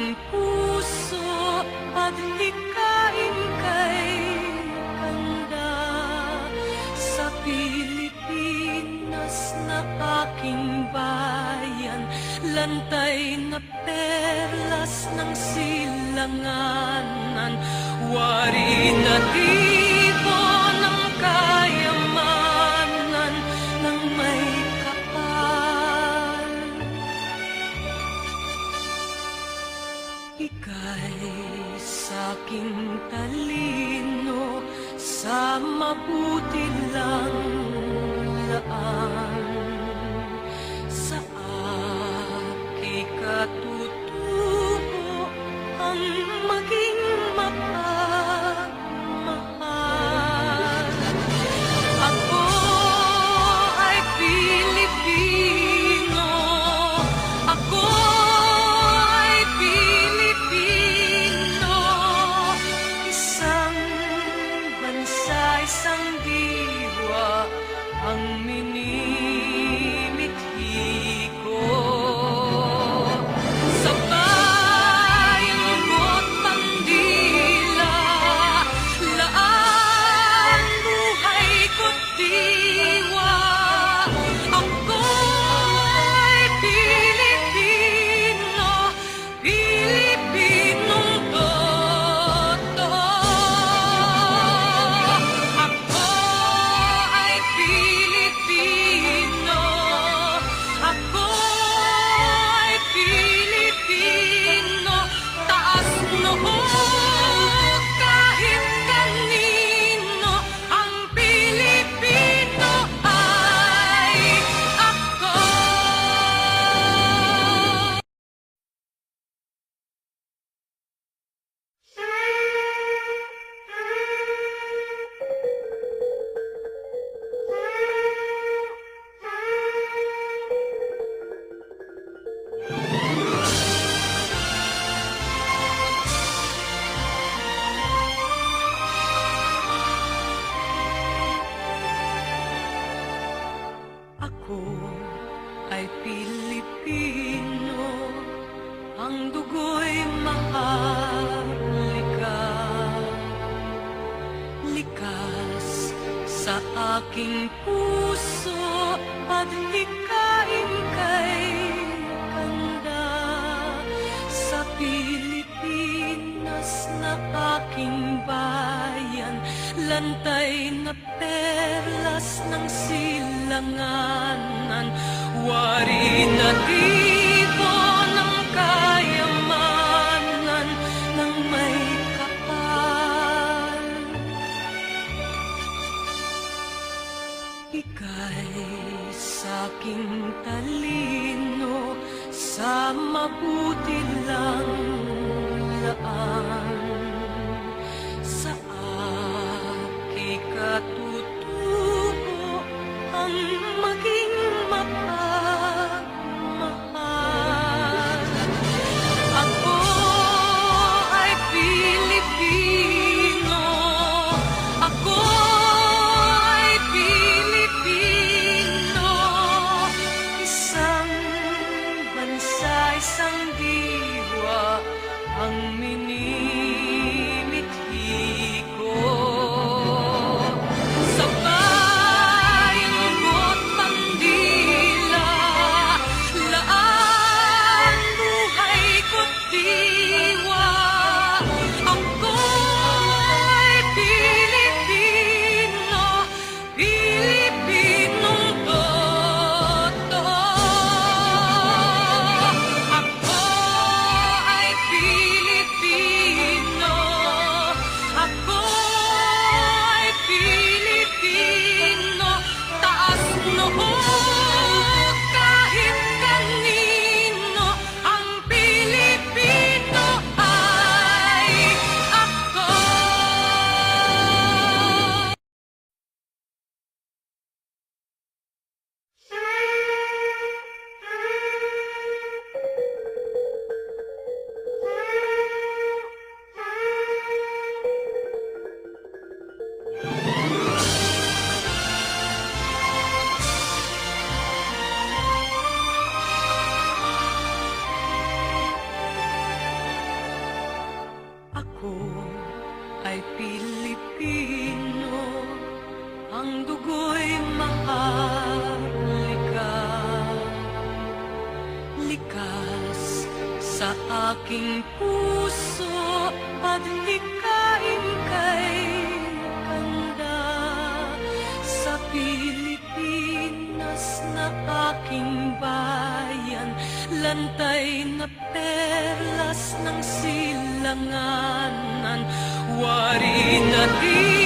aking puso at hikain kay kanda. Sa Pilipinas na aking bayan, lantay na perlas ng silanganan, wari na tipo ng kayamanan ng may kapal. Ika'y sa'king talino sa mabuti lang laan, sa aking katutubo ang maging mapagmahal. Ako ay Pilipino, ako ay Pilipino, isang bansa, isang diwa ang minimithi ko. Sa bayang mo't pandila, laan buhay ko't diwa. Ako ay Pilipino, Pilipinong totoo. Ako ay Pilipino, ako ay Pilipino, taas noo kahit kanino, ang Pilipino ay ako. Ako ay Pilipino, ang dugo'y maharlika. Likas sa aking puso at hikain kay kanda. Sa Pilipinas na aking bayan, lantay na perlas ng silanganan, wari na tipo ng kayamanan ng may kapal. Ika'y sa'king talino sa mabuti lang laan, sa aking katutubo ang maging mapagmahal. Ako ay Pilipino, ako ay Pilipino, isang bansa, isang diwa ang minimithi aking puso at hikain kay kanda sa Pilipinas na aking bayan, lantay na perlas ng silanganan, wari na di